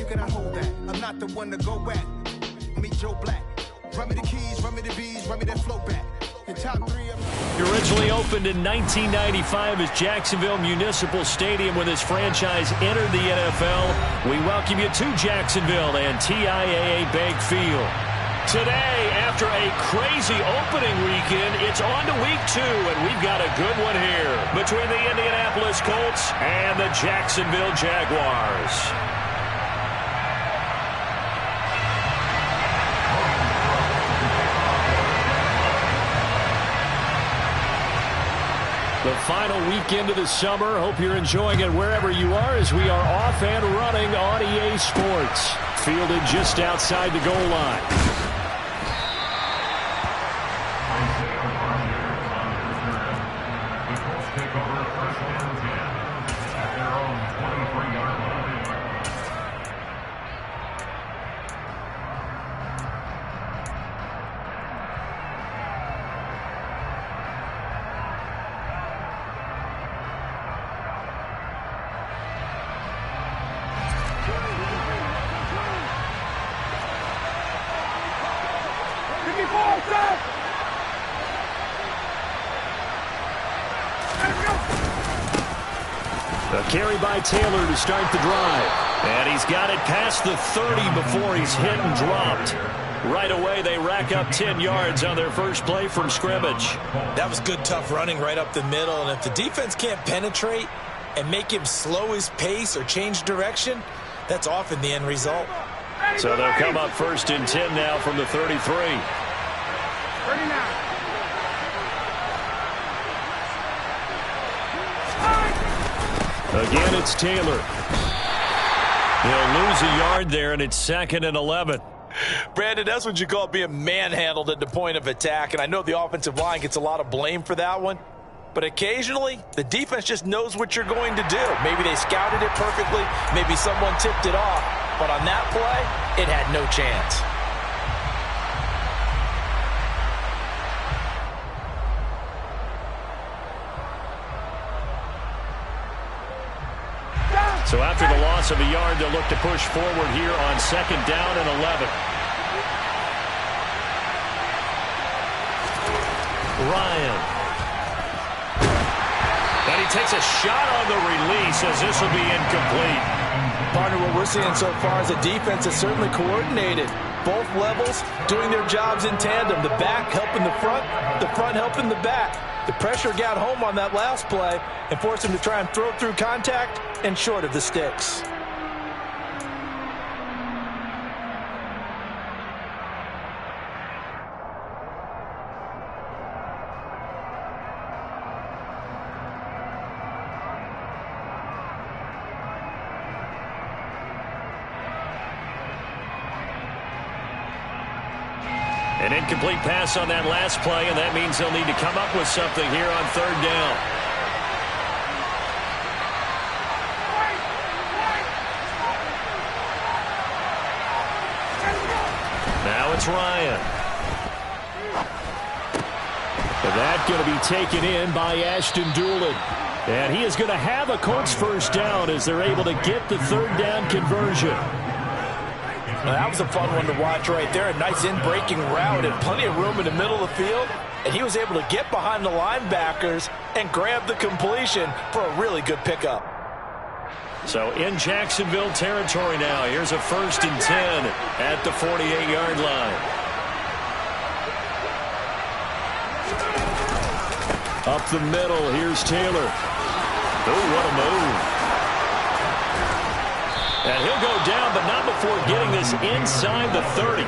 can I hold that? I'm not the one to go back. Meet Joe Black. Run me the keys, run me the bees, run me that flow back. The top three of He originally opened in 1995 as Jacksonville Municipal Stadium when his franchise entered the NFL. We welcome you to Jacksonville and TIAA Bank Field. Today, after a crazy opening weekend, it's on to week 2, and we've got a good one here between the Indianapolis Colts and the Jacksonville Jaguars. The final weekend of the summer. Hope you're enjoying it wherever you are as we are off and running on EA Sports. Fielded just outside the goal line. A carry by Taylor to start the drive. And he's got it past the 30 before he's hit and dropped. Right away, they rack up 10 yards on their first play from scrimmage. That was good, tough running right up the middle. And if the defense can't penetrate and make him slow his pace or change direction, that's often the end result. So they'll come up first and 10 now from the 33. 39. Again, it's Taylor. He'll lose a yard there, and it's 2nd and 11. Brandon, that's what you call being manhandled at the point of attack. And I know the offensive line gets a lot of blame for that one. But occasionally, the defense just knows what you're going to do. Maybe they scouted it perfectly. Maybe someone tipped it off. But on that play, it had no chance. So after the loss of a yard, they'll look to push forward here on 2nd down and 11. Ryan. And he takes a shot on the release as this will be incomplete. Partner, what we're seeing so far is the defense is certainly coordinated. Both levels doing their jobs in tandem. The back helping the front helping the back. The pressure got home on that last play and forced him to try and throw through contact and short of the sticks. An incomplete pass on that last play, and that means they'll need to come up with something here on 3rd down. Now it's Ryan. And that's going to be taken in by Ashton Doolin. And he is going to have a Colts first down as they're able to get the 3rd down conversion. Now, that was a fun one to watch right there. A nice in-breaking route and plenty of room in the middle of the field. And he was able to get behind the linebackers and grab the completion for a really good pickup. So in Jacksonville territory now. Here's a 1st and 10 at the 48-yard line. Up the middle, here's Taylor. Oh, what a move. And he'll go down, but not before getting this inside the 30.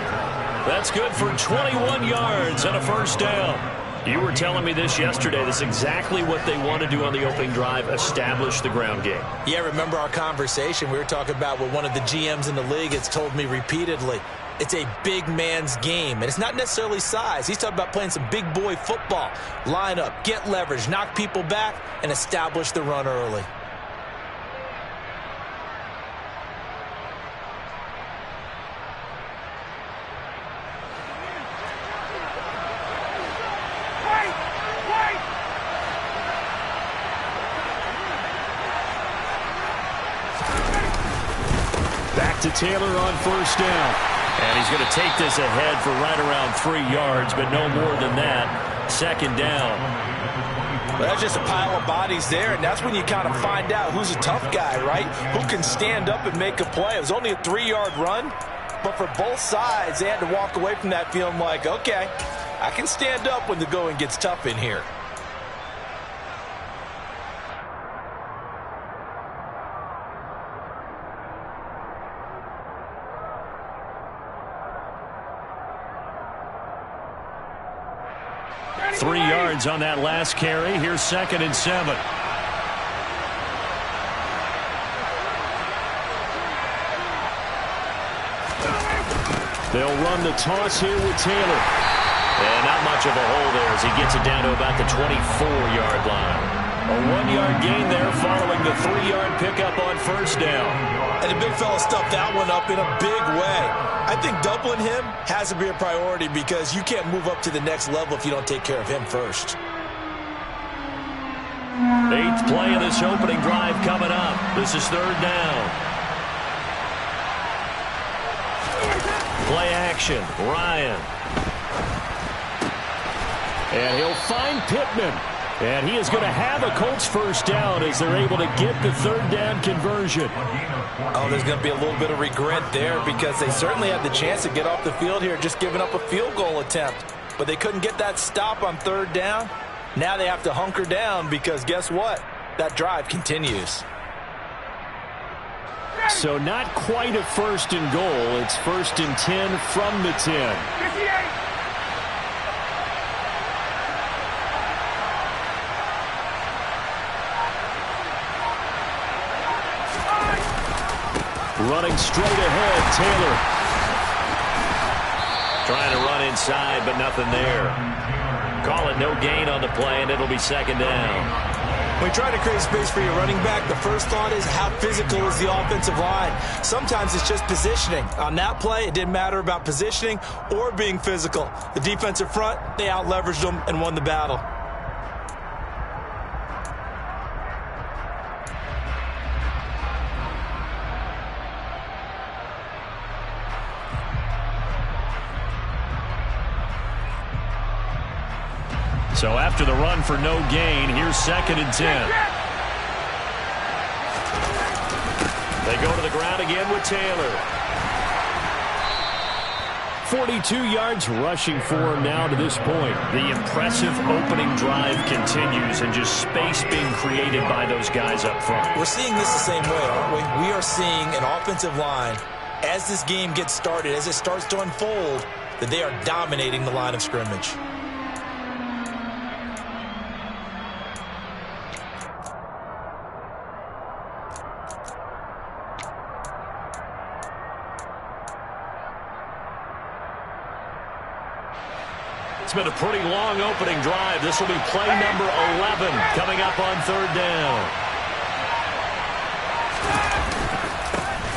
That's good for 21 yards and a first down. You were telling me this yesterday. This is exactly what they want to do on the opening drive, establish the ground game. Yeah, remember our conversation? We were talking about what one of the GMs in the league has told me repeatedly. It's a big man's game, and it's not necessarily size. He's talking about playing some big boy football. Line up, get leverage, knock people back, and establish the run early. to Taylor on first down. And he's going to take this ahead for right around 3 yards, but no more than that. Second down. Well, that's just a pile of bodies there, and that's when you kind of find out who's a tough guy, right? Who can stand up and make a play. It was only a 3-yard run, but for both sides, they had to walk away from that feeling like, okay, I can stand up when the going gets tough in here. Three yards on that last carry. Here's 2nd and 7. They'll run the toss here with Taylor. And not much of a hole there as he gets it down to about the 24-yard line. A 1-yard gain there following the 3-yard pickup on first down. And the big fella stuffed that one up in a big way. I think doubling him has to be a priority because you can't move up to the next level if you don't take care of him first. 8th play of this opening drive coming up. This is 3rd down. Play action. Ryan. And he'll find Pittman. And he is going to have a Colts first down as they're able to get the 3rd down conversion. Oh, there's going to be a little bit of regret there because they certainly had the chance to get off the field here just giving up a field goal attempt. But they couldn't get that stop on 3rd down. Now they have to hunker down because guess what? That drive continues. So not quite a 1st and goal. It's 1st and 10 from the 10. Running straight ahead, Taylor. Trying to run inside, but nothing there. Call it no gain on the play, and it'll be 2nd down. When you try to create space for your running back, the first thought is how physical is the offensive line. Sometimes it's just positioning. On that play, it didn't matter about positioning or being physical. The defensive front, they out-leveraged them and won the battle. So after the run for no gain, here's 2nd and 10. They go to the ground again with Taylor. 42 yards rushing for him now to this point. The impressive opening drive continues and just space being created by those guys up front. We're seeing this the same way, aren't we? We are seeing an offensive line, as this game gets started, as it starts to unfold, that they are dominating the line of scrimmage. It's been a pretty long opening drive. This will be play number 11 coming up on 3rd down.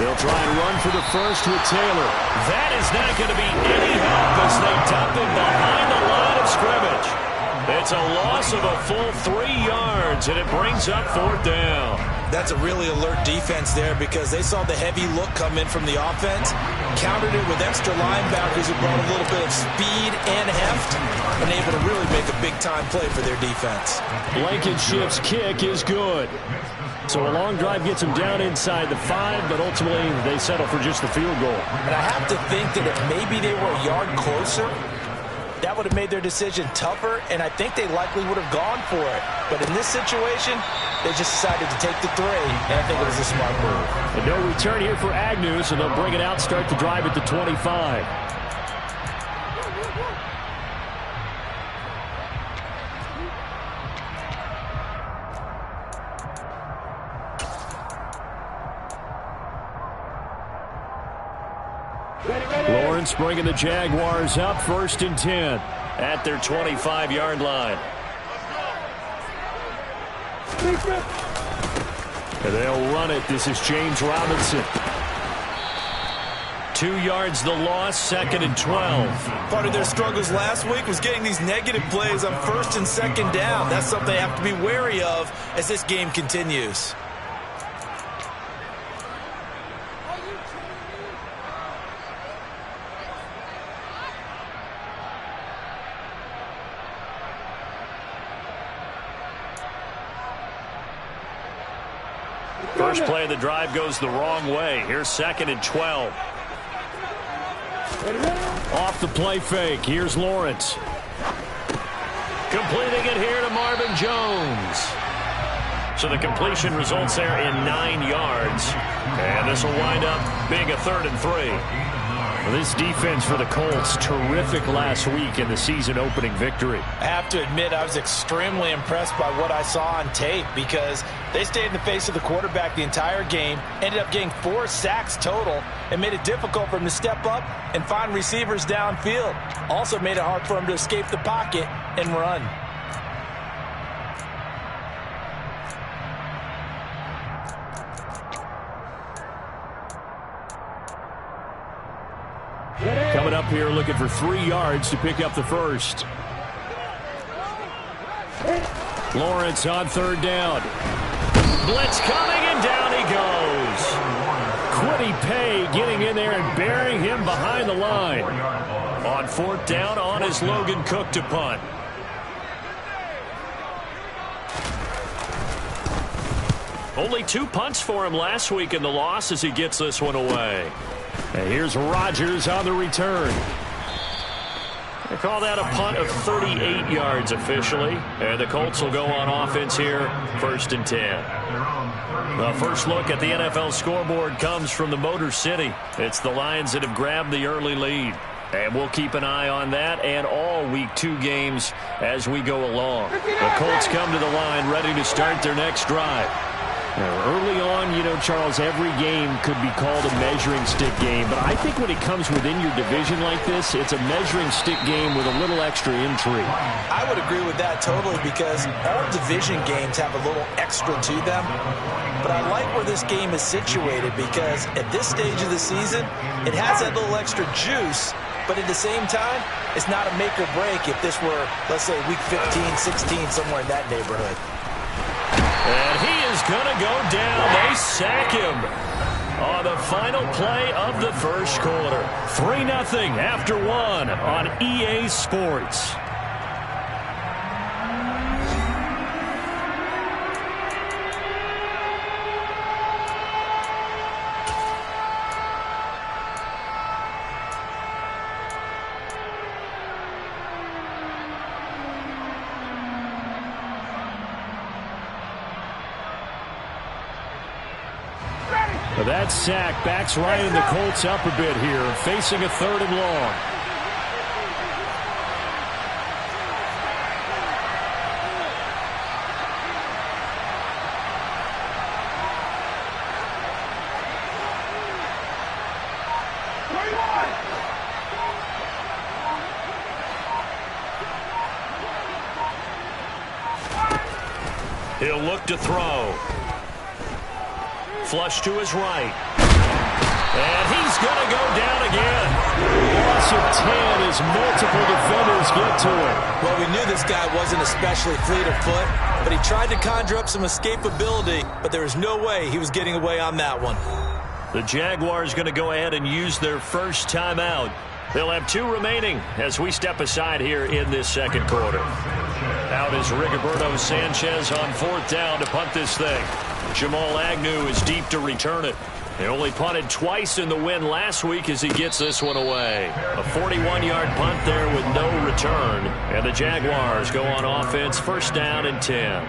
They'll try and run for the first with Taylor. That is not going to be any help as they dump it behind the line of scrimmage. It's a loss of a full 3 yards, and it brings up 4th down. That's a really alert defense there because they saw the heavy look come in from the offense, countered it with extra linebackers who brought a little bit of speed and heft, and able to really make a big-time play for their defense. Blankenship's kick is good. So a long drive gets them down inside the 5, but ultimately they settle for just the field goal. And I have to think that if maybe they were a yard closer, that would have made their decision tougher, and I think they likely would have gone for it. But in this situation, they just decided to take the 3, and I think it was a smart move. And no return here for Agnew, so they'll bring it out, start the drive at the 25. Lawrence bringing the Jaguars up, 1st and 10 at their 25-yard line. And they'll run it. This is James Robinson. 2 yards the loss, 2nd and 12. Part of their struggles last week was getting these negative plays on 1st and 2nd down. That's something they have to be wary of as this game continues. first play of the drive goes the wrong way. Here's 2nd and 12. Off the play fake. Here's Lawrence. Completing it here to Marvin Jones. So the completion results there in 9 yards. And this will wind up being a 3rd and 3. Well, this defense for the Colts, terrific last week in the season-opening victory. I have to admit, I was extremely impressed by what I saw on tape because they stayed in the face of the quarterback the entire game, ended up getting 4 sacks total, and made it difficult for him to step up and find receivers downfield. Also made it hard for him to escape the pocket and run. Coming up here looking for 3 yards to pick up the first. Lawrence on 3rd down. Blitz coming, and down he goes. Quiddy Pay getting in there and burying him behind the line. On 4th down, on is Logan Cook to punt. Only 2 punts for him last week in the loss as he gets this one away. And here's Rodgers on the return. They call that a punt of 38 yards officially. And the Colts will go on offense here, 1st and 10. The first look at the NFL scoreboard comes from the Motor City. It's the Lions that have grabbed the early lead. And we'll keep an eye on that and all Week 2 games as we go along. The Colts come to the line ready to start their next drive. Now, early on, you know, Charles, every game could be called a measuring stick game. But I think when it comes within your division like this, it's a measuring stick game with a little extra intrigue. I would agree with that totally because all division games have a little extra to them. But I like where this game is situated because at this stage of the season, it has that little extra juice. But at the same time, it's not a make or break if this were, let's say, week 15, 16, somewhere in that neighborhood. And he is going to go down. They sack him on the final play of the first quarter. 3-0 after 1 on EA Sports. That sack backs Ryan and the Colts up a bit here, facing a 3rd and long. He'll look to throw. Flush to his right. And he's going to go down again. Loss of 10 as multiple defenders get to it. Well, we knew this guy wasn't especially fleet of foot, but he tried to conjure up some escapability, but there was no way he was getting away on that one. The Jaguars going to go ahead and use their first timeout. They'll have 2 remaining as we step aside here in this second quarter. Out is Rigoberto Sanchez on 4th down to punt this thing. Jamal Agnew is deep to return it. They only punted twice in the win last week as he gets this one away. A 41-yard punt there with no return. And the Jaguars go on offense, 1st down and 10.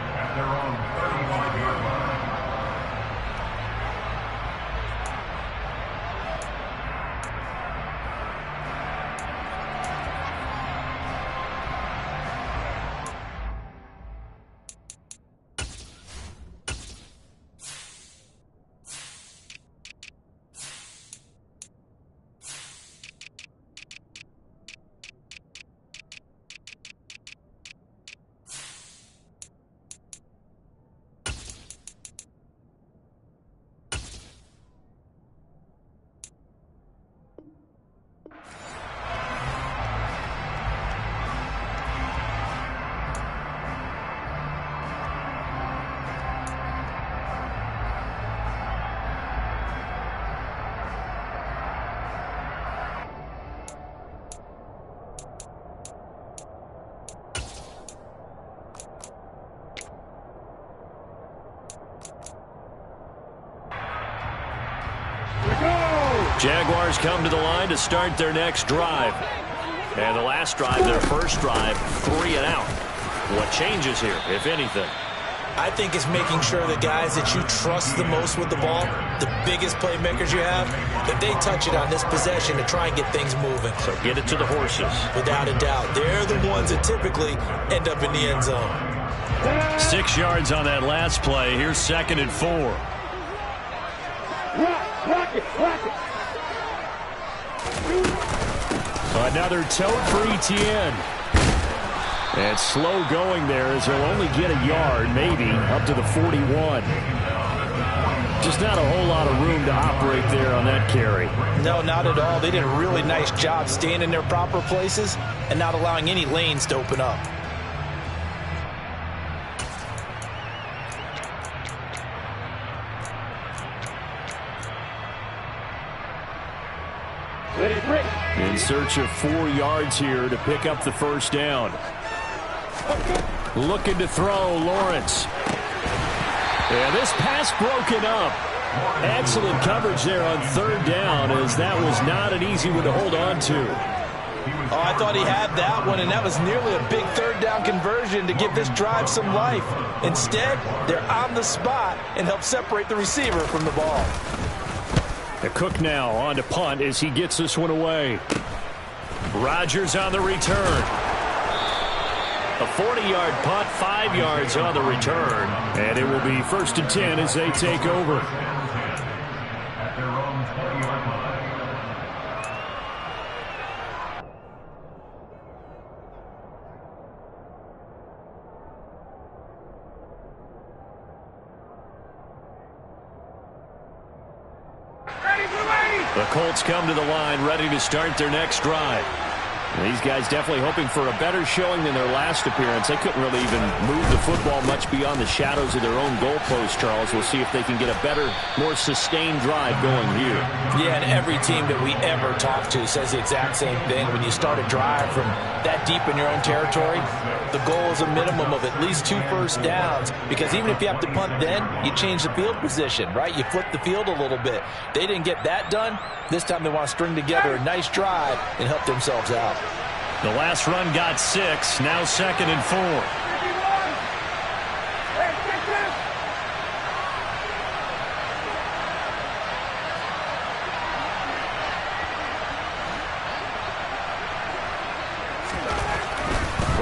Jaguars come to the line to start their next drive. And the last drive, their first drive, 3 and out. What changes here, if anything? I think it's making sure the guys that you trust the most with the ball, the biggest playmakers you have, that they touch it on this possession to try and get things moving. So get it to the horses. Without a doubt. They're the ones that typically end up in the end zone. 6 yards on that last play. Here's 2nd and 4. Another tote for Etienne. And slow going there as he'll only get a yard, maybe, up to the 41. Just not a whole lot of room to operate there on that carry. No, not at all. They did a really nice job staying in their proper places and not allowing any lanes to open up. In search of 4 yards here to pick up the first down. Looking to throw, Lawrence. And this pass broken up. Excellent coverage there on 3rd down, as that was not an easy one to hold on to. Oh, I thought he had that one, and that was nearly a big 3rd down conversion to give this drive some life. Instead, they're on the spot and help separate the receiver from the ball. The Cook now on to punt as he gets this one away. Rodgers on the return. A 40-yard punt, 5 yards on the return. And it will be 1st and 10 as they take over. The Colts come to the line ready to start their next drive. And these guys definitely hoping for a better showing than their last appearance. They couldn't really even move the football much beyond the shadows of their own goalpost, Charles. We'll see if they can get a better, more sustained drive going here. Yeah, and every team that we ever talk to says the exact same thing. When you start a drive from that deep in your own territory, the goal is a minimum of at least 2 first downs, because even if you have to punt then, you change the field position, right? You flip the field a little bit. They didn't get that done. This time they want to string together a nice drive and help themselves out. The last run got 6, now 2nd and 4.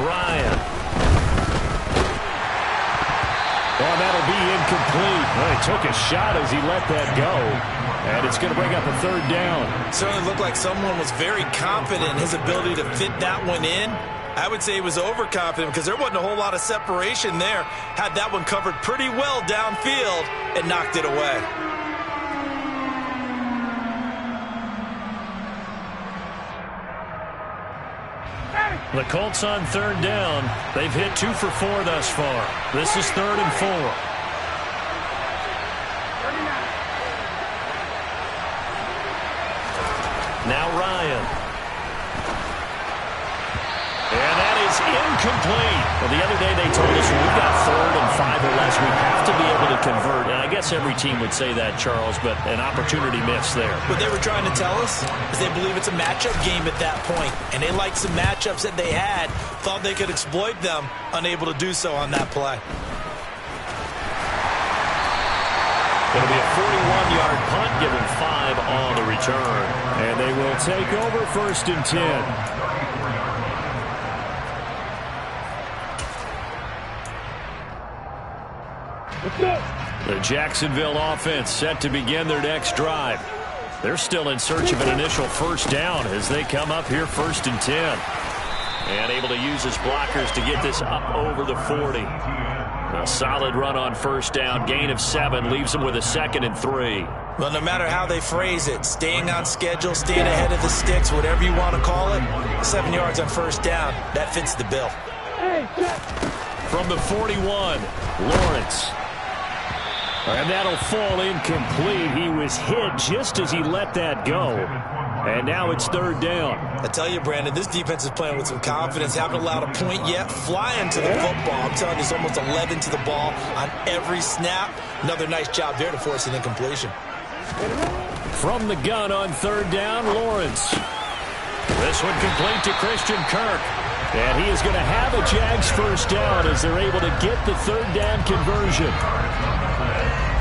Ryan. Oh, that'll be incomplete. Well, he took a shot as he let that go. And it's going to bring up a 3rd down. Certainly looked like someone was very confident in his ability to fit that one in. I would say he was overconfident because there wasn't a whole lot of separation there. Had that one covered pretty well downfield and knocked it away. The Colts on 3rd down. They've hit 2 for 4 thus far. This is 3rd and 4. Now Ryan. And that is incomplete. Well, the other day they told us when we've got 3rd and 5 or less, we have to be able to convert. And I guess every team would say that, Charles, but an opportunity missed there. What they were trying to tell us is they believe it's a matchup game at that point. And they liked some matchups that they had, thought they could exploit them, unable to do so on that play. It'll be a 41-yard punt, given 5 on the return. And they will take over 1st and 10. The Jacksonville offense set to begin their next drive. They're still in search of an initial first down as they come up here 1st and 10. And able to use his blockers to get this up over the 40. A solid run on first down. Gain of 7 leaves them with a 2nd and 3. Well, no matter how they phrase it, staying on schedule, staying ahead of the sticks, whatever you want to call it, 7 yards on first down, that fits the bill. From the 41, Lawrence. And that'll fall incomplete. He was hit just as he let that go. And now it's 3rd down. I tell you, Brandon, this defense is playing with some confidence. Haven't allowed a point yet. Flying to the football. I'm telling you, there's almost 11 to the ball on every snap. Another nice job there to force an incompletion. From the gun on third down, Lawrence. This one complete to Christian Kirk. And he is going to have a Jags first down as they're able to get the third down conversion.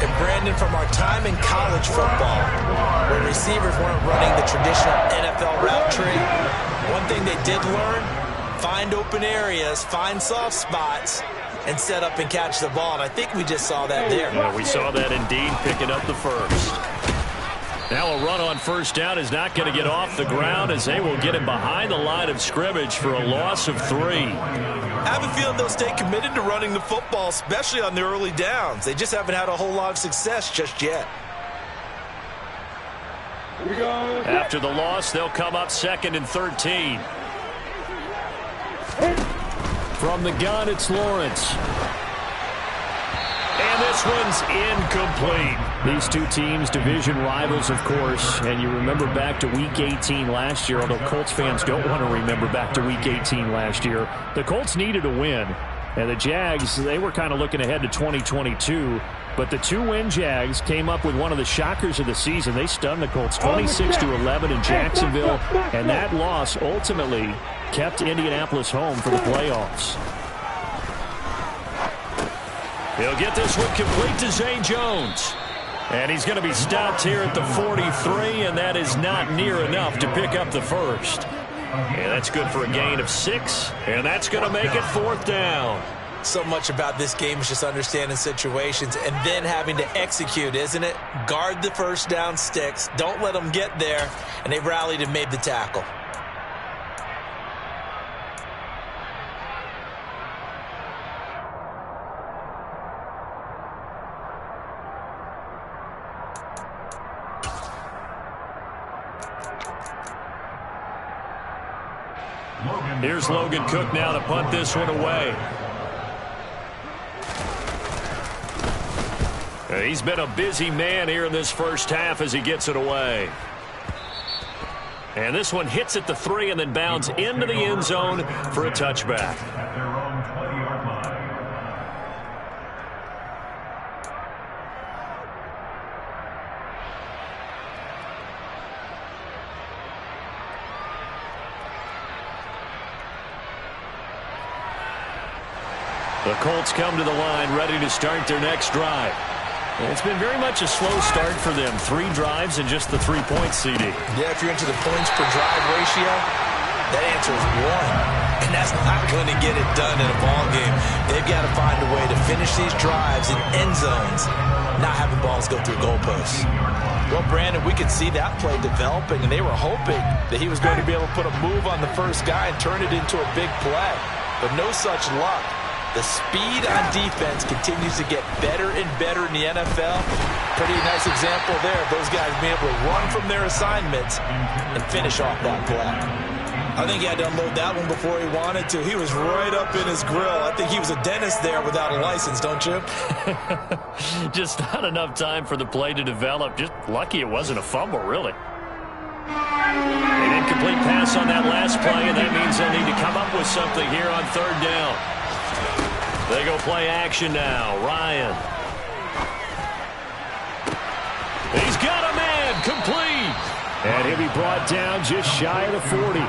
And Brandon, from our time in college football, where receivers weren't running the traditional NFL route tree, one thing they did learn, find open areas, find soft spots, and set up and catch the ball. And I think we just saw that there. Yeah, we saw that indeed, picking up the first. Now a run on first down is not going to get off the ground as they will get him behind the line of scrimmage for a loss of 3. I have a feeling they'll stay committed to running the football, especially on the early downs. They just haven't had a whole lot of success just yet. After the loss, they'll come up 2nd and 13. From the gun, it's Lawrence. And this one's incomplete. These two teams, division rivals, of course. And you remember back to Week 18 last year, although Colts fans don't want to remember back to Week 18 last year. The Colts needed a win. And the Jags, they were kind of looking ahead to 2022. But the 2-win Jags came up with one of the shockers of the season. They stunned the Colts 26-11 in Jacksonville. And that loss ultimately kept Indianapolis home for the playoffs. He'll get this one complete to Zay Jones. And he's going to be stopped here at the 43, and that is not near enough to pick up the first. And that's good for a gain of 6, and that's going to make it 4th down. So much about this game is just understanding situations and then having to execute, isn't it? Guard the first down sticks. Don't let them get there, and they rallied and made the tackle. Here's Logan Cook now to punt this one away. He's been a busy man here in this first half as he gets it away. And this one hits at the 3 and then bounds into the end zone for a touchback. The Colts come to the line ready to start their next drive. It's been very much a slow start for them. 3 drives and just the 3 points, CD. Yeah, if you're into the points per drive ratio, that answer is 1. And that's not going to get it done in a ball game. They've got to find a way to finish these drives in end zones, not having balls go through goalposts. Well, Brandon, we could see that play developing, and they were hoping that he was going to be able to put a move on the first guy and turn it into a big play. But no such luck. The speed on defense continues to get better and better in the NFL. Pretty nice example there of those guys being able to run from their assignments and finish off that play. I think he had to unload that one before he wanted to. He was right up in his grill. I think he was a dentist there without a license, don't you? Just not enough time for the play to develop. Just lucky it wasn't a fumble, really. An incomplete pass on that last play, and that means they'll need to come up with something here on third down. They go play action now. Ryan. He's got a man. Complete. And he'll be brought down just shy of the 40. A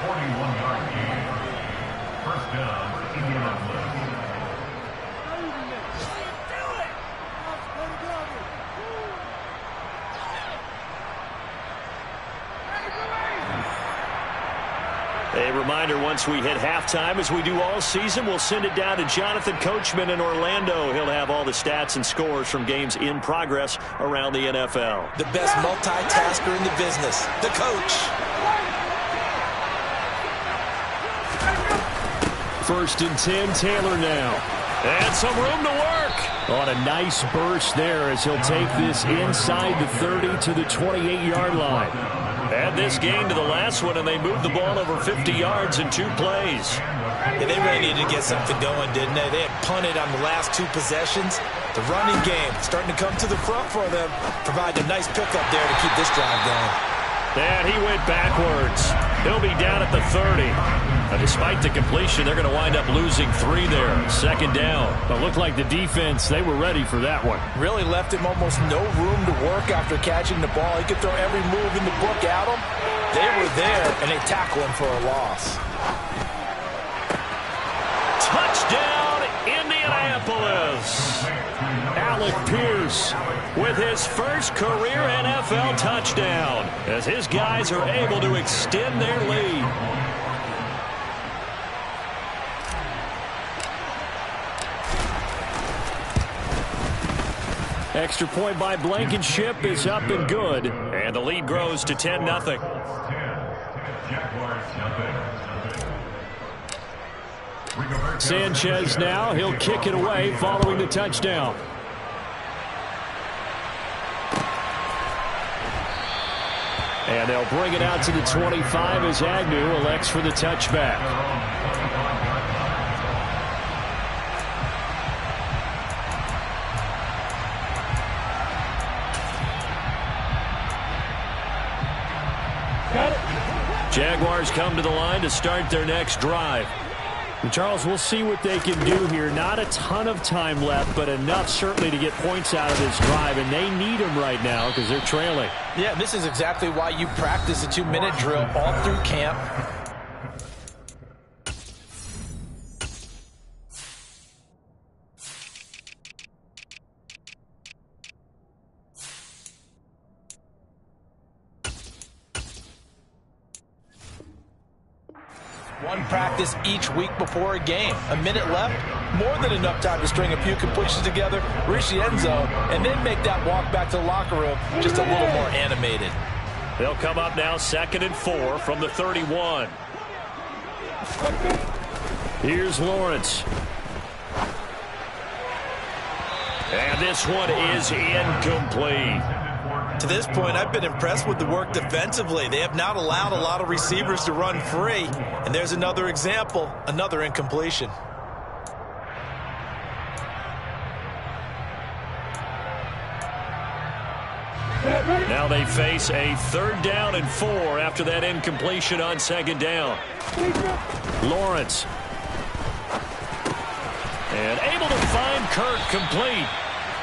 41-yard gain. First down, Indianapolis. A reminder, once we hit halftime, as we do all season, we'll send it down to Jonathan Coachman in Orlando. He'll have all the stats and scores from games in progress around the NFL. The best multitasker in the business, the coach. First and 10, Taylor now. And some room to work. On a nice burst there as he'll take this inside the 30 to the 28-yard line. Add this game to the last one, and they moved the ball over 50 yards in 2 plays. Yeah, they really needed to get something going, didn't they? They had punted on the last 2 possessions. The running game starting to come to the front for them. Provide a nice pickup there to keep this drive going. And he went backwards. He'll be down at the 30. Despite the completion, they're going to wind up losing 3 there. Second down. It looked like the defense, they were ready for that one. Really left him almost no room to work after catching the ball. He could throw every move in the book at him. They were there, and they tackle him for a loss. Touchdown, Indianapolis. Alec Pierce with his first career NFL touchdown as his guys are able to extend their lead. Extra point by Blankenship is up and good. And the lead grows to 10-0. Sanchez now. He'll kick it away following the touchdown. And they'll bring it out to the 25 as Agnew elects for the touchback. Jaguars come to the line to start their next drive. And Charles, we'll see what they can do here. Not a ton of time left, but enough certainly to get points out of this drive, and they need them right now because they're trailing. Yeah, this is exactly why you practice a 2-minute drill all through camp. One practice each week before a game. A minute left, more than enough time to string a few completions together, reach the end zone, and then make that walk back to the locker room just a little more animated. They'll come up now 2nd and 4 from the 31. Here's Lawrence. And this one is incomplete. To this point, I've been impressed with the work defensively. They have not allowed a lot of receivers to run free. And there's another example, another incompletion. Now they face a 3rd down and 4 after that incompletion on 2nd down. Lawrence. And able to find Kirk complete.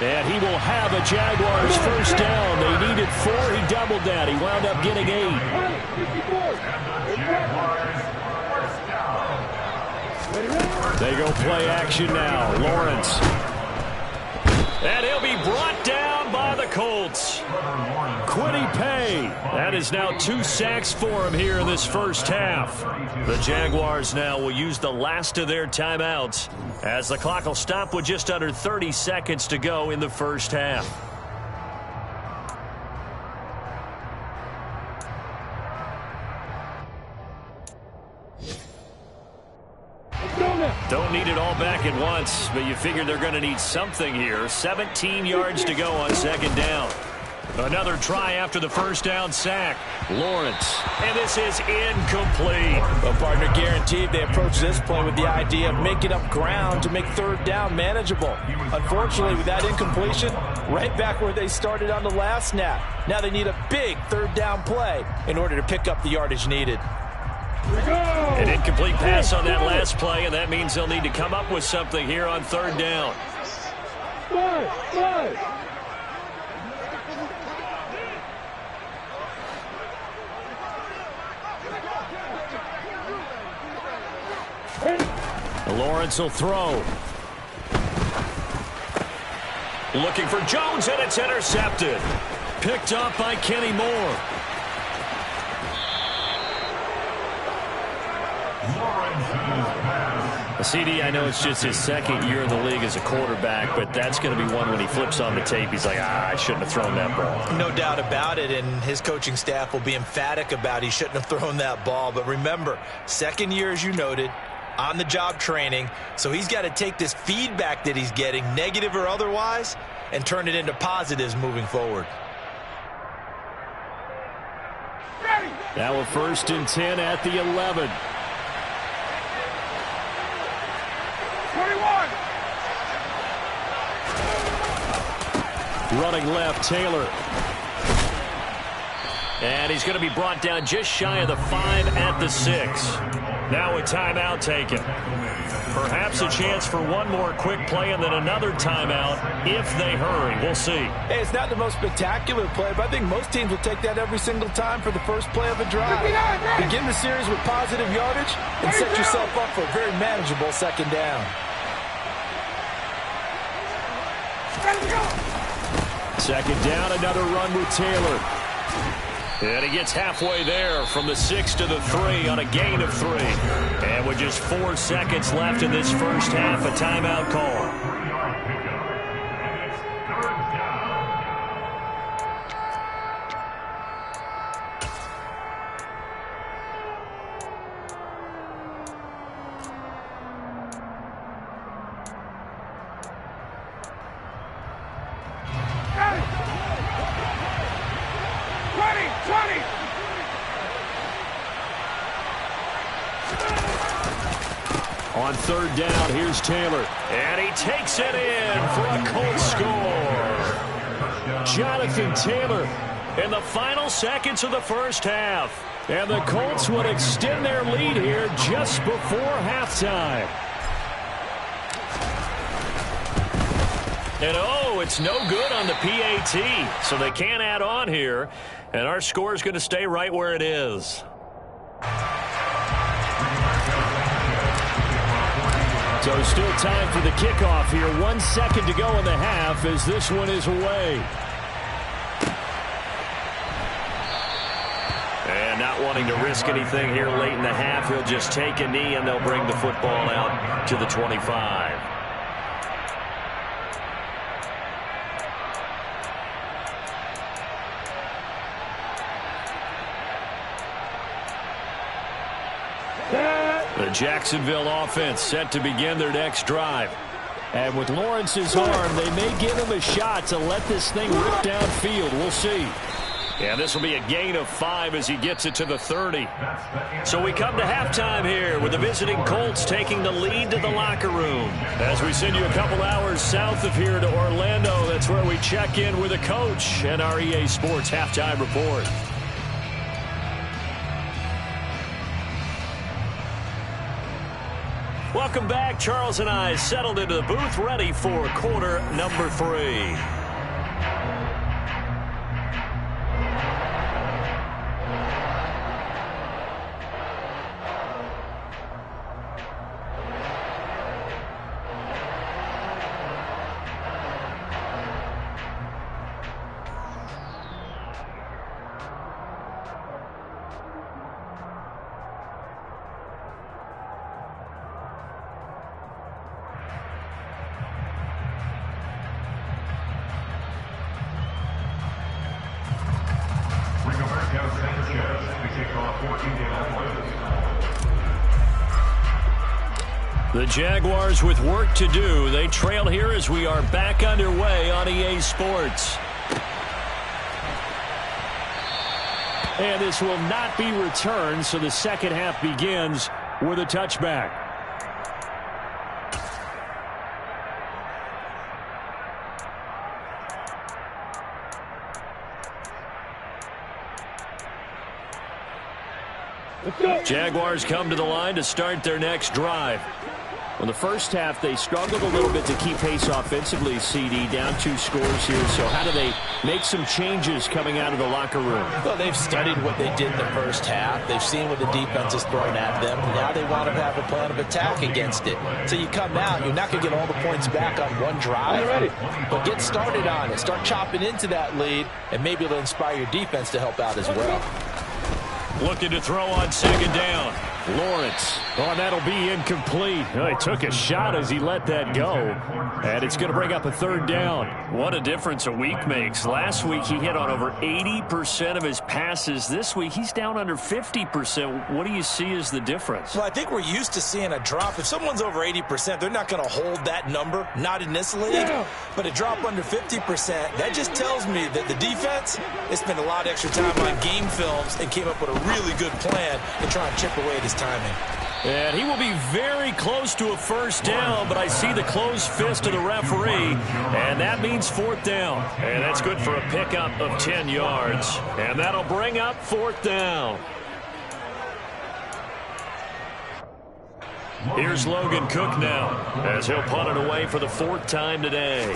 And he will have a Jaguars first down. They needed 4. He doubled that. He wound up getting 8. They go play action now. Lawrence. And he'll be brought down by the Colts. Quiddy Pay. That is now 2 sacks for him here in this first half. The Jaguars now will use the last of their timeouts as the clock will stop with just under 30 seconds to go in the first half. Don't need it all back at once, but you figure they're going to need something here. 17 yards to go on 2nd down. Another try after the first down sack. Lawrence. And this is incomplete. Well, partner, guaranteed they approach this play with the idea of making up ground to make 3rd down manageable. Unfortunately, with that incompletion, right back where they started on the last snap. Now they need a big 3rd down play in order to pick up the yardage needed. An incomplete pass on that last play, and that means they'll need to come up with something here on 3rd down. Lawrence will throw. Looking for Jones, and it's intercepted. Picked up by Kenny Moore. CD, I know it's just his 2nd year in the league as a quarterback, but that's going to be one when he flips on the tape. He's like, I shouldn't have thrown that ball. No doubt about it, and his coaching staff will be emphatic about he shouldn't have thrown that ball. But remember, 2nd year, as you noted, on-the-job training, so he's got to take this feedback that he's getting, negative or otherwise, and turn it into positives moving forward. Now a 1st and 10 at the 11. 21. Running left, Taylor. And he's going to be brought down just shy of the 5 at the 6. Now a timeout taken. Perhaps a chance for one more quick play and then another timeout if they hurry. We'll see. Hey, it's not the most spectacular play, but I think most teams will take that every single time for the first play of a drive. Begin the series with positive yardage and set yourself up for a very manageable second down. Second down, another run with Taylor. And he gets halfway there from the 6 to the 3 on a gain of 3. And with just 4 seconds left in this first half, a timeout call. On third down, here's Taylor. And he takes it in for a Colts score. Jonathan Taylor in the final seconds of the first half. And the Colts would extend their lead here just before halftime. And oh, it's no good on the PAT. So they can't add on here. And our score is going to stay right where it is. So still time for the kickoff here. 1 second to go in the half as this one is away. And not wanting to risk anything here late in the half, he'll just take a knee and they'll bring the football out to the 25. The Jacksonville offense set to begin their next drive. And with Lawrence's arm, they may give him a shot to let this thing rip downfield. We'll see. Yeah, this will be a gain of 5 as he gets it to the 30. So we come to halftime here with the visiting Colts taking the lead to the locker room. As we send you a couple hours south of here to Orlando, that's where we check in with the coach and our EA Sports halftime report. Welcome back. Charles and I settled into the booth, ready for quarter number 3. The Jaguars with work to do. They trail here as we are back underway on EA Sports. And this will not be returned, so the second half begins with a touchback. Jaguars come to the line to start their next drive. In the first half, they struggled a little bit to keep pace offensively, CD, down 2 scores here. So how do they make some changes coming out of the locker room? Well, they've studied what they did in the first half. They've seen what the defense is throwing at them. Now they want to have a plan of attack against it. So you come out, you're not going to get all the points back on one drive. But get started on it. Start chopping into that lead, and maybe it'll inspire your defense to help out as well. Looking to throw on second down. Lawrence. Oh, that'll be incomplete. Oh, he took a shot as he let that go. And it's going to bring up a third down. What a difference a week makes. Last week he hit on over 80% of his passes. This week he's down under 50%. What do you see as the difference? Well, I think we're used to seeing a drop. If someone's over 80%, they're not going to hold that number. Not in this league. Yeah. But a drop under 50%, that just tells me that the defense has spent a lot of extra time on game films and came up with a really good plan to try and chip away at his timing. And he will be very close to a first down, but I see the closed fist of the referee, and that means fourth down. And that's good for a pickup of 10 yards. And that'll bring up fourth down. Here's Logan Cook now, as he'll punt it away for the fourth time today.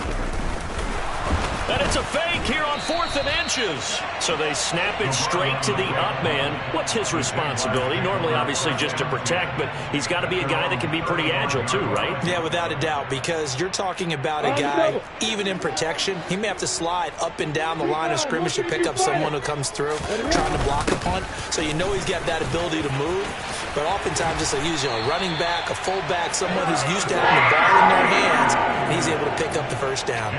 And it's a fake here on 4th and inches. So they snap it straight to the up man. What's his responsibility? Normally, obviously, just to protect, but he's got to be a guy that can be pretty agile too, right? Yeah, without a doubt, because you're talking about a guy, even in protection, he may have to slide up and down the line of scrimmage to pick up someone who comes through, trying to block a punt. So you know he's got that ability to move. But oftentimes, just a running back, a fullback, someone who's used to having the ball in their hands, and he's able to pick up the first down.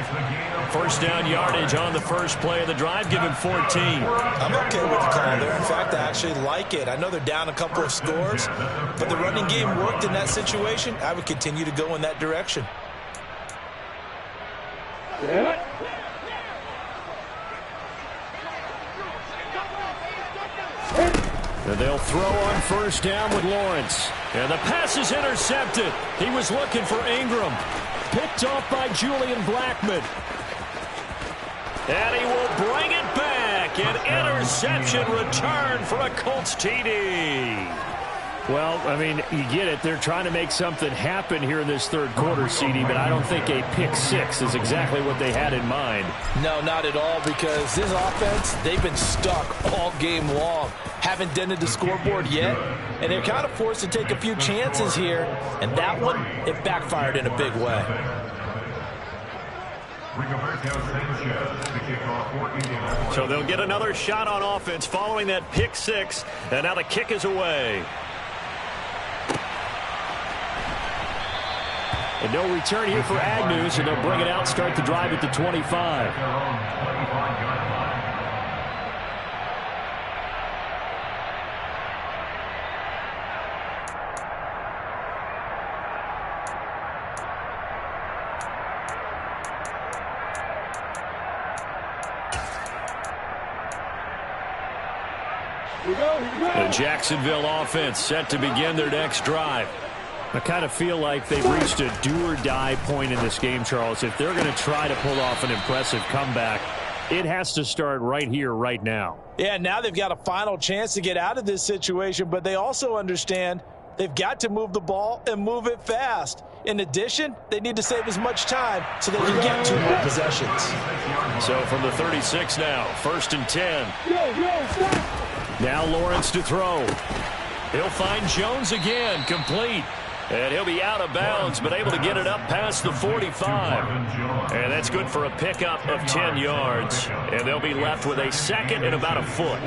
First down yardage on the first play of the drive. Give him 14. I'm okay with the call there. In fact, I actually like it. I know they're down a couple of scores, but the running game worked in that situation. I would continue to go in that direction. And they'll throw on first down with Lawrence. And the pass is intercepted. He was looking for Ingram. Picked off by Julian Blackman. And he will bring it back. An interception return for a Colts TD. Well, I mean, you get it. They're trying to make something happen here in this third quarter, CD, but I don't think a pick six is exactly what they had in mind. No, not at all, because this offense, they've been stuck all game long. Haven't dented the scoreboard yet, and they're kind of forced to take a few chances here, and that one, it backfired in a big way. So they'll get another shot on offense following that pick six, and now the kick is away. And no return here for Agnew, so they'll bring it out, start the drive at the 25. The Jacksonville offense set to begin their next drive. I kind of feel like they've reached a do-or-die point in this game, Charles. If they're going to try to pull off an impressive comeback, it has to start right here, right now. Yeah, now they've got a final chance to get out of this situation, but they also understand they've got to move the ball and move it fast. In addition, they need to save as much time so they can get 2 more possessions. So from the 36 now, 1st and 10. Now Lawrence to throw. He'll find Jones again, complete. And he'll be out of bounds, but able to get it up past the 45. And that's good for a pickup of 10 yards. And they'll be left with a second and about a foot.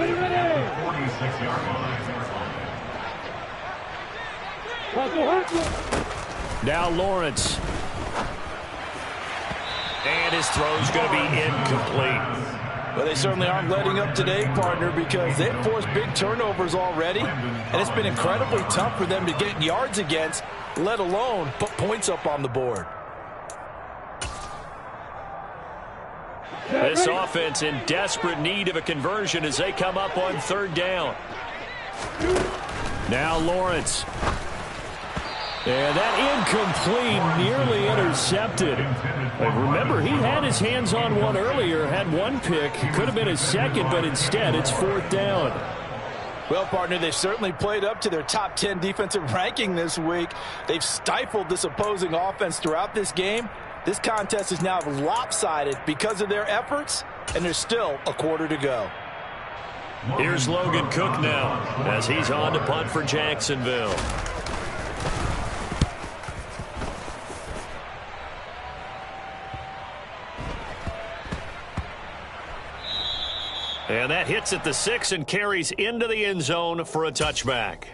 Now Lawrence. And his throw's going to be incomplete. Well, they certainly aren't letting up today, partner, because they've forced big turnovers already, and it's been incredibly tough for them to get yards against, let alone put points up on the board. This offense in desperate need of a conversion as they come up on 3rd down. Now Lawrence. And that incomplete, nearly intercepted. Remember, he had his hands on one earlier, had one pick. It could have been his second, but instead it's 4th down. Well, partner, they've certainly played up to their top 10 defensive ranking this week. They've stifled this opposing offense throughout this game. This contest is now lopsided because of their efforts, and there's still a quarter to go. Here's Logan Cook now as he's on to punt for Jacksonville. And that hits at the 6 and carries into the end zone for a touchback.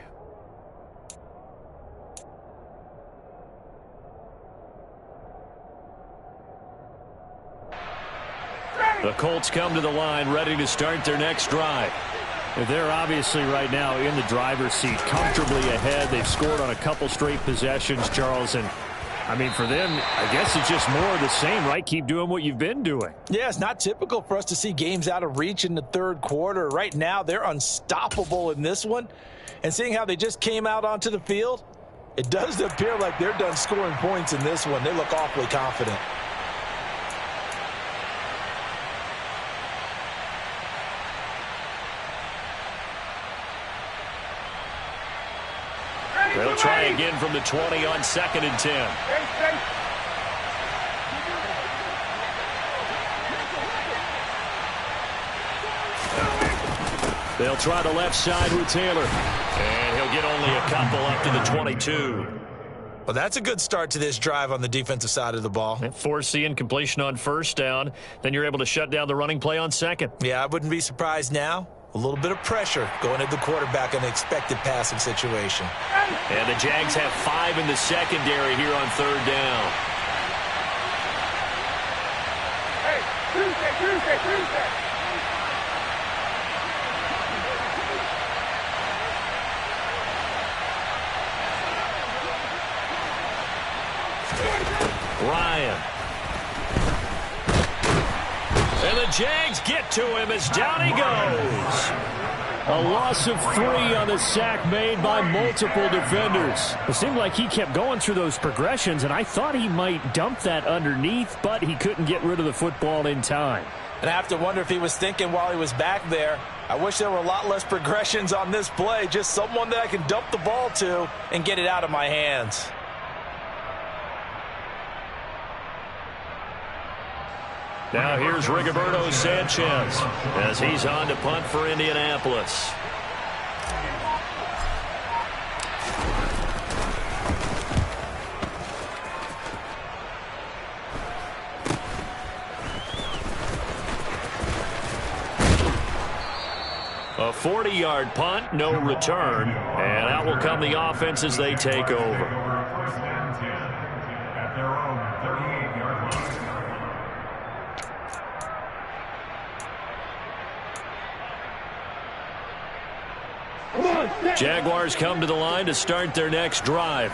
The Colts come to the line ready to start their next drive. They're obviously right now in the driver's seat, comfortably ahead. They've scored on a couple straight possessions, Charles, and I mean, for them, I guess it's just more of the same, right? Keep doing what you've been doing. Yeah, it's not typical for us to see games out of reach in the third quarter. Right now, they're unstoppable in this one. And seeing how they just came out onto the field, it does appear like they're done scoring points in this one. They look awfully confident. They'll try again from the 20 on 2nd and 10. They'll try the left side with Taylor. And he'll get only a couple up to the 22. Well, that's a good start to this drive on the defensive side of the ball. Force the incompletion on 1st down. Then you're able to shut down the running play on 2nd. Yeah, I wouldn't be surprised now. A little bit of pressure going at the quarterback in an expected passing situation. And the Jags have 5 in the secondary here on 3rd down. Hey, Tuesday. Ryan. And the Jags get to him as down he goes. A loss of 3 on the sack made by multiple defenders. It seemed like he kept going through those progressions, and I thought he might dump that underneath, but he couldn't get rid of the football in time. And I have to wonder if he was thinking while he was back there, I wish there were a lot less progressions on this play, just someone that I can dump the ball to and get it out of my hands. Now here's Rigoberto Sanchez as he's on to punt for Indianapolis. A 40-yard punt, no return, and out will come the offense as they take over. First and 10 at their own 38-yard line. Jaguars come to the line to start their next drive.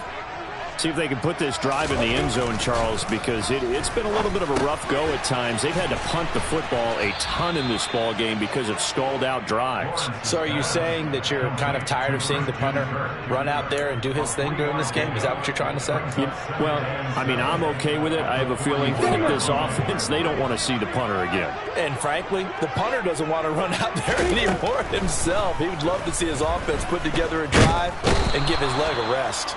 See if they can put this drive in the end zone, Charles, because it's been a little bit of a rough go at times. They've had to punt the football a ton in this ball game because of stalled-out drives. So are you saying that you're kind of tired of seeing the punter run out there and do his thing during this game? Is that what you're trying to say? Well, I mean, I'm okay with it. I have a feeling that this offense, they don't want to see the punter again. And frankly, the punter doesn't want to run out there anymore himself. He would love to see his offense put together a drive and give his leg a rest.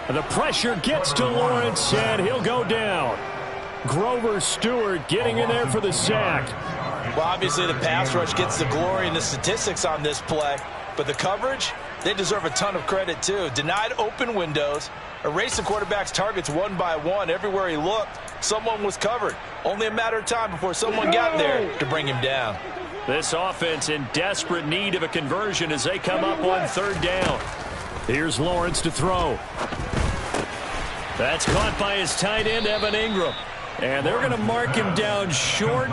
The pressure gets to Lawrence, and he'll go down. Grover Stewart getting in there for the sack. Well, obviously the pass rush gets the glory and the statistics on this play, but the coverage, they deserve a ton of credit too. Denied open windows, erased the quarterback's targets one by one. Everywhere he looked, someone was covered. Only a matter of time before someone got there to bring him down. This offense in desperate need of a conversion as they come up on 3rd down. Here's Lawrence to throw. That's caught by his tight end, Evan Ingram. And they're going to mark him down short,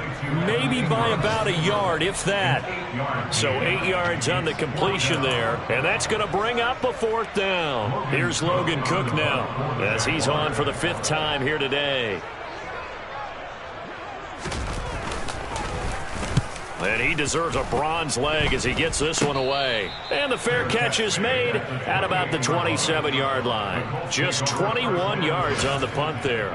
maybe by about a yard, if that. So 8 yards on the completion there. And that's going to bring up a 4th down. Here's Logan Cook now as he's on for the 5th time here today. And he deserves a bronze leg as he gets this one away. And the fair catch is made at about the 27-yard line. Just 21 yards on the punt there.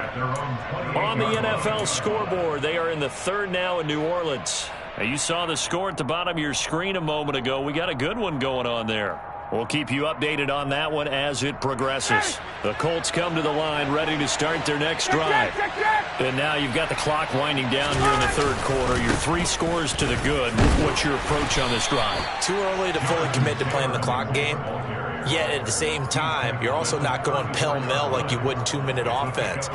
On the NFL scoreboard, they are in the 3rd now in New Orleans. Now, you saw the score at the bottom of your screen a moment ago. We got a good one going on there. We'll keep you updated on that one as it progresses. The Colts come to the line ready to start their next drive. And now you've got the clock winding down here in the 3rd quarter. You're 3 scores to the good. What's your approach on this drive? Too early to fully commit to playing the clock game. Yet at the same time, you're also not going pell-mell like you would in 2-minute offense.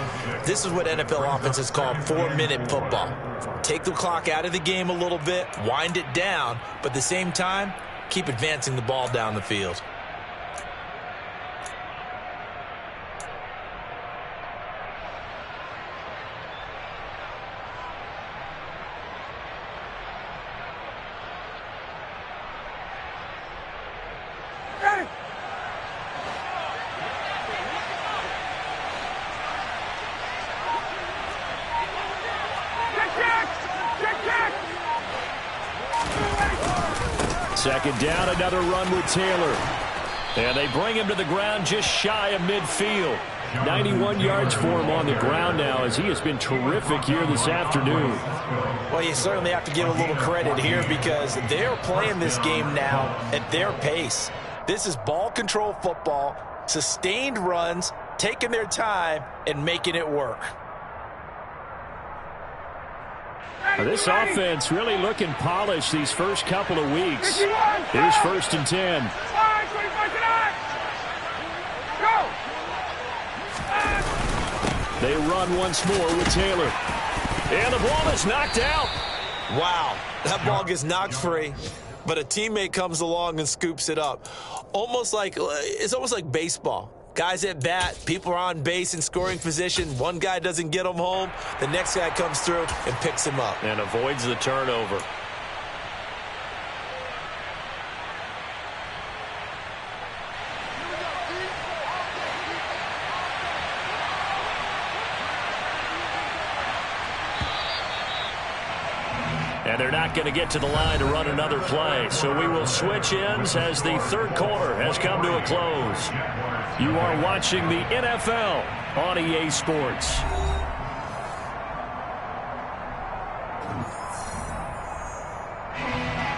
This is what NFL offenses call 4-minute football. Take the clock out of the game a little bit, wind it down, but at the same time, keep advancing the ball down the field. Second down, another run with Taylor. And they bring him to the ground just shy of midfield. 91 yards for him on the ground now, as he has been terrific here this afternoon. Well, you certainly have to give a little credit here because they're playing this game now at their pace. This is ball control football, sustained runs, taking their time and making it work. This offense really looking polished these first couple of weeks. Here's 1st and 10. They run once more with Taylor. And the ball is knocked out. Wow, that ball gets knocked free, but a teammate comes along and scoops it up. It's almost like baseball. Guys at bat, people are on base in scoring position. One guy doesn't get them home. The next guy comes through and picks him up. And avoids the turnover. And they're not going to get to the line to run another play. So we will switch ends as the third quarter has come to a close. You are watching the NFL on EA Sports.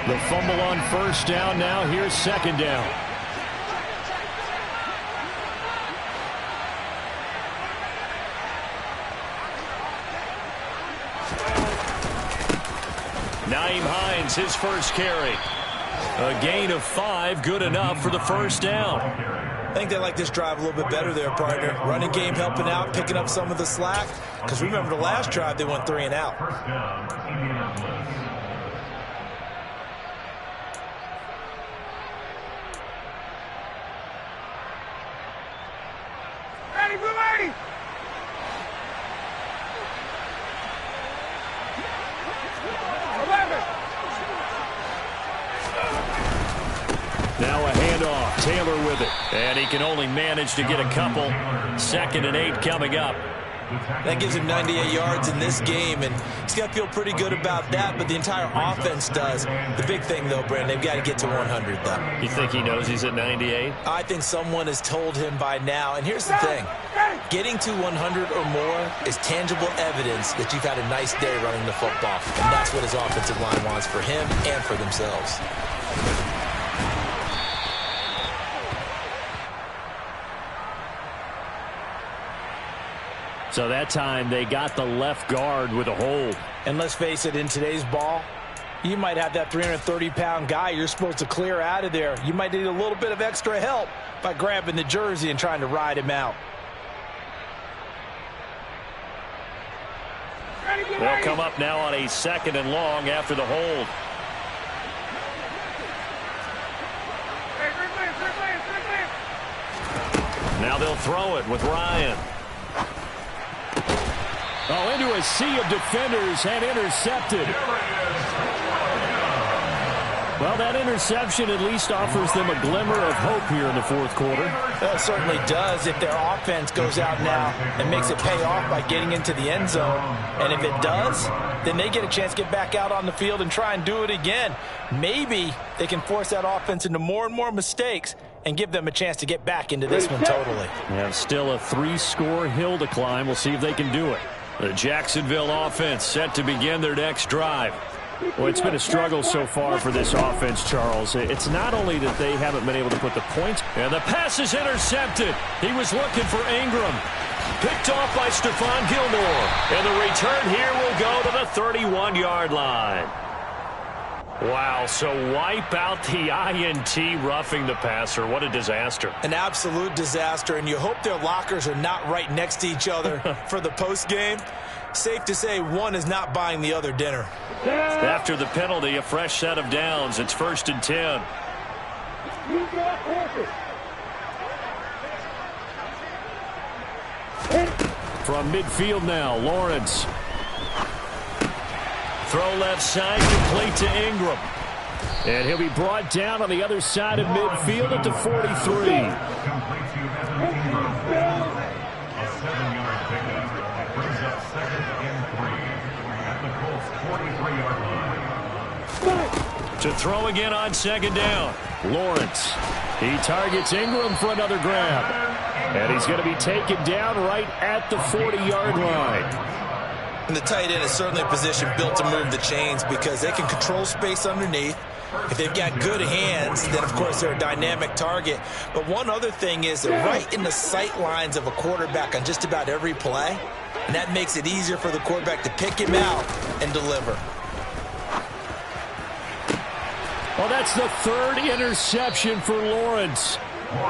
The fumble on 1st down. Now here's 2nd down. Naeem Hines, his first carry. A gain of 5, good enough for the 1st down. I think they like this drive a little bit better there, partner. Running game helping out, picking up some of the slack. Because remember the last drive, they went 3 and out. First down, Indianapolis. Ready, blue lady! Now a handoff. Taylor with it. And he can only manage to get a couple. 2nd and 8 coming up. That gives him 98 yards in this game, and he's got to feel pretty good about that, but the entire offense does. The big thing, though, Brandon, they've got to get to 100, though. You think he knows he's at 98? I think someone has told him by now, and here's the thing. Getting to 100 or more is tangible evidence that you've had a nice day running the football, and that's what his offensive line wants for him and for themselves. So that time they got the left guard with a hold. And let's face it, in today's ball, you might have that 330-pound guy you're supposed to clear out of there. You might need a little bit of extra help by grabbing the jersey and trying to ride him out. They'll come up now on a 2nd and long after the hold. Now they'll throw it with Ryan. Oh, into a sea of defenders and intercepted. Well, that interception at least offers them a glimmer of hope here in the 4th quarter. Well, it certainly does if their offense goes out now and makes it pay off by getting into the end zone. And if it does, then they get a chance to get back out on the field and try and do it again. Maybe they can force that offense into more and more mistakes and give them a chance to get back into this one totally. Yeah, still a 3-score hill to climb. We'll see if they can do it. The Jacksonville offense set to begin their next drive. Well, it's been a struggle so far for this offense, Charles. It's not only that they haven't been able to put the points. And the pass is intercepted. He was looking for Ingram. Picked off by Stephon Gilmore. And the return here will go to the 31-yard line. Wow, so wipe out the INT roughing the passer. What a disaster. An absolute disaster, and you hope their lockers are not right next to each other for the postgame. Safe to say one is not buying the other dinner. After the penalty, a fresh set of downs. It's 1st and 10. From midfield now, Lawrence. Throw left side, complete to Ingram. And he'll be brought down on the other side of midfield at the 43. Complete to Evan Ingram. A 7-yard pickup. Brings up 2nd and 3 at the Colts' 43-yard line. To throw again on second down. Lawrence. He targets Ingram for another grab. And he's going to be taken down right at the 40-yard line. And the tight end is certainly a position built to move the chains because they can control space underneath. If they've got good hands, then, of course, they're a dynamic target. But one other thing is they're right in the sight lines of a quarterback on just about every play. And that makes it easier for the quarterback to pick him out and deliver. Well, that's the third interception for Lawrence.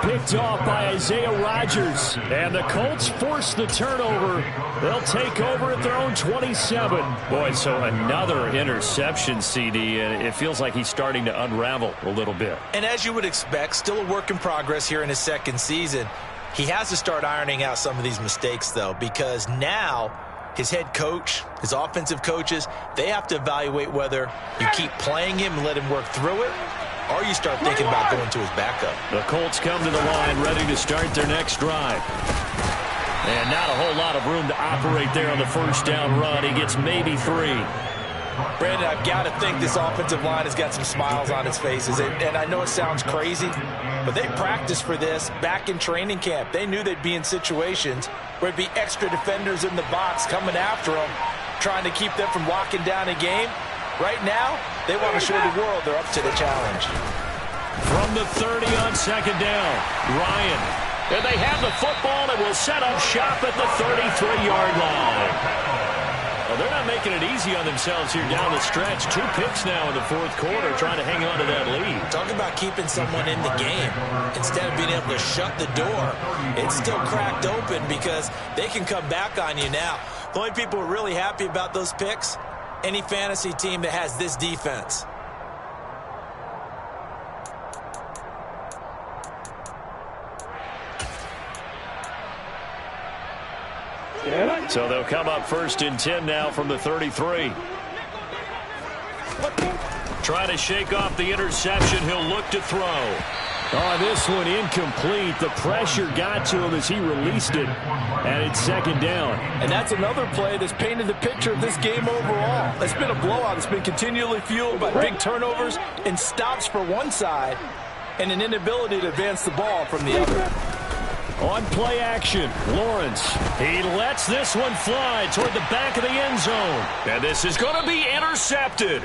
Picked off by Isaiah Rodgers. And the Colts force the turnover. They'll take over at their own 27. Boy, so another interception, CD, and it feels like he's starting to unravel a little bit. And as you would expect, still a work in progress here in his second season. He has to start ironing out some of these mistakes, though, because now his head coach, his offensive coaches, they have to evaluate whether you keep playing him and let him work through it, or you start thinking about going to his backup. The Colts come to the line ready to start their next drive. And not a whole lot of room to operate there on the first down run. He gets maybe 3. Brandon, I've got to think this offensive line has got some smiles on its faces. And I know it sounds crazy, but they practiced for this back in training camp. They knew they'd be in situations where there'd be extra defenders in the box coming after them, trying to keep them from locking down a game. Right now, they want to show the world they're up to the challenge. From the 30 on second down, Ryan. And they have the football and will set up shop at the 33-yard line. Well, they're not making it easy on themselves here down the stretch. 2 picks now in the fourth quarter trying to hang on to that lead. Talk about keeping someone in the game. Instead of being able to shut the door, it's still cracked open because they can come back on you now. The only people who are really happy about those picks, any fantasy team that has this defense. So they'll come up first and 10 now from the 33. Trying to shake off the interception. He'll look to throw. Oh, this one incomplete. The pressure got to him as he released it. And it's second down. And that's another play that's painted the picture of this game overall. It's been a blowout. It's been continually fueled by big turnovers and stops for one side and an inability to advance the ball from the other. On play action, Lawrence. He lets this one fly toward the back of the end zone. And this is going to be intercepted.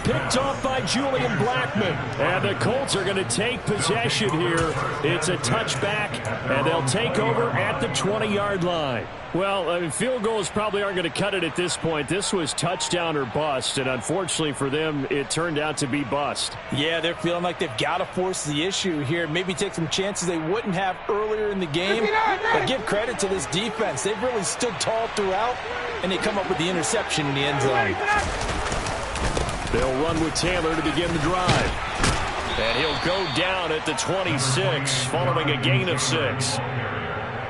Picked off by Julian Blackman. And the Colts are going to take possession here. It's a touchback, and they'll take over at the 20-yard line. Well, field goals probably aren't going to cut it at this point. This was touchdown or bust, and unfortunately for them, it turned out to be bust. Yeah, they're feeling like they've got to force the issue here. Maybe take some chances they wouldn't have earlier in the game. But give credit to this defense. They've really stood tall throughout, and they come up with the interception in the end zone. They'll run with Taylor to begin the drive. And he'll go down at the 26, following a gain of 6.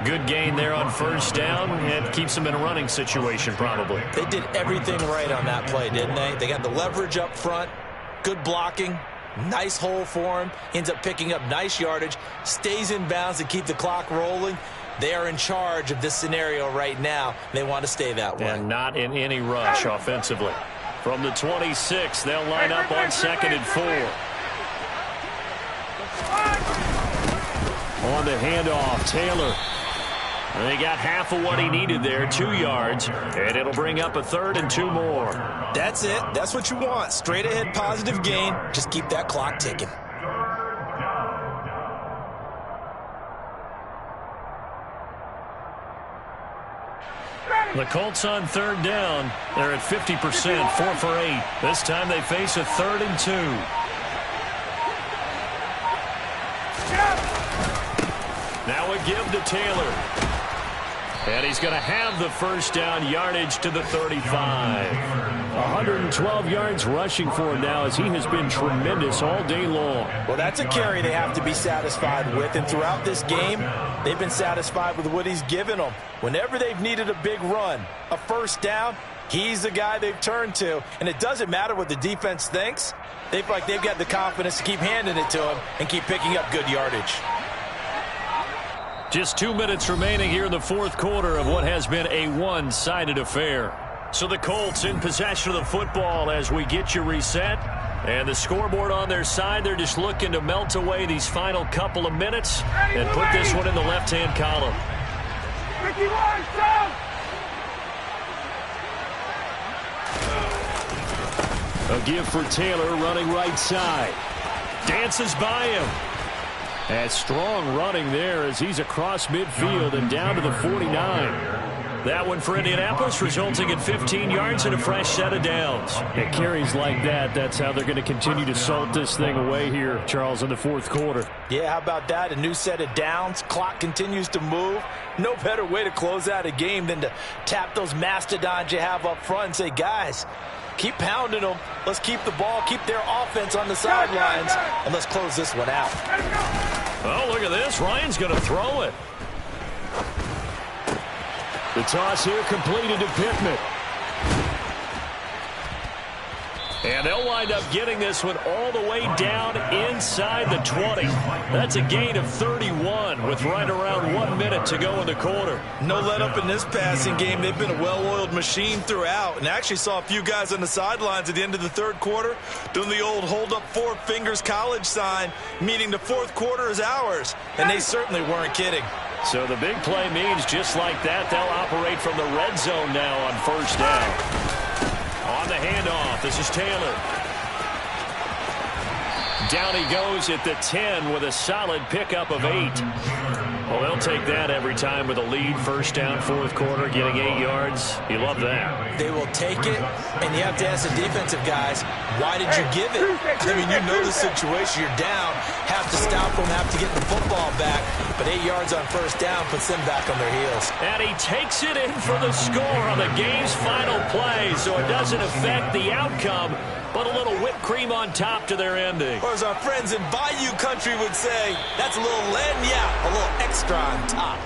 Good gain there on first down, and keeps them in a running situation probably. They did everything right on that play, didn't they? They got the leverage up front, good blocking, nice hole for him, ends up picking up nice yardage, stays in bounds to keep the clock rolling. They are in charge of this scenario right now. They want to stay that way. And not in any rush offensively. From the 26, they'll line up on 2nd and 4. On the handoff, Taylor. And they got half of what he needed there, 2 yards, and it'll bring up a 3rd and 2 more. That's it. That's what you want. Straight ahead positive gain. Just keep that clock ticking. The Colts on 3rd down. They're at 50%, 4 for 8. This time they face a 3rd and 2. Now a give to Taylor. And he's going to have the first down, yardage to the 35. 112 yards rushing for him now as he has been tremendous all day long. Well, that's a carry they have to be satisfied with. And throughout this game, they've been satisfied with what he's given them. Whenever they've needed a big run, a first down, he's the guy they've turned to. And it doesn't matter what the defense thinks. They feel like they've got the confidence to keep handing it to him and keep picking up good yardage. Just 2 minutes remaining here in the fourth quarter of what has been a one-sided affair. So the Colts in possession of the football as we get you reset. And the scoreboard on their side, they're just looking to melt away these final couple of minutes and put this one in the left-hand column. A give for Taylor running right side. Dances by him. And strong running there as he's across midfield and down to the 49. That one for Indianapolis, resulting in 15 yards and a fresh set of downs. It carries like that. That's how they're going to continue to salt this thing away here, Charles, in the fourth quarter. Yeah, how about that? A new set of downs. Clock continues to move. No better way to close out a game than to tap those mastodons you have up front and say, guys, keep pounding them. Let's keep the ball, keep their offense on the sidelines, and let's close this one out. Oh, look at this. Ryan's going to throw it. The toss here completed to Pittman. And they'll wind up getting this one all the way down inside the 20. That's a gain of 31 with right around 1 minute to go in the quarter. No let up in this passing game. They've been a well-oiled machine throughout, and actually saw a few guys on the sidelines at the end of the third quarter doing the old hold up 4 fingers college sign, meaning the fourth quarter is ours, and they certainly weren't kidding. So the big play means just like that, they'll operate from the red zone now on first down. On the handoff, this is Taylor. Down he goes at the 10 with a solid pickup of 8. Well, they'll take that every time with a lead. First down, fourth quarter, getting 8 yards. You love that. They will take it, and you have to ask the defensive guys, why did you give it? I mean, you know the situation. You're down, have to stop them, have to get the football back, but 8 yards on first down puts them back on their heels. And he takes it in for the score on the game's final play, so it doesn't affect the outcome, but a little whipped cream on top to their ending. Or as our friends in Bayou Country would say, that's a little lagniappe, a little extra on top.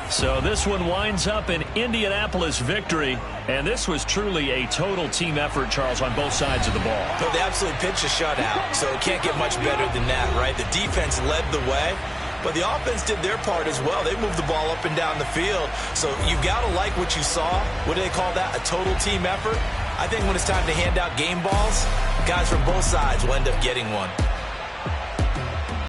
So this one winds up an Indianapolis victory, and this was truly a total team effort, Charles, on both sides of the ball. But they absolutely pitched a shutout, so it can't get much better than that, right? The defense led the way, but the offense did their part as well. They moved the ball up and down the field, so you've got to like what you saw. What do they call that? A total team effort? I think when it's time to hand out game balls, guys from both sides will end up getting one.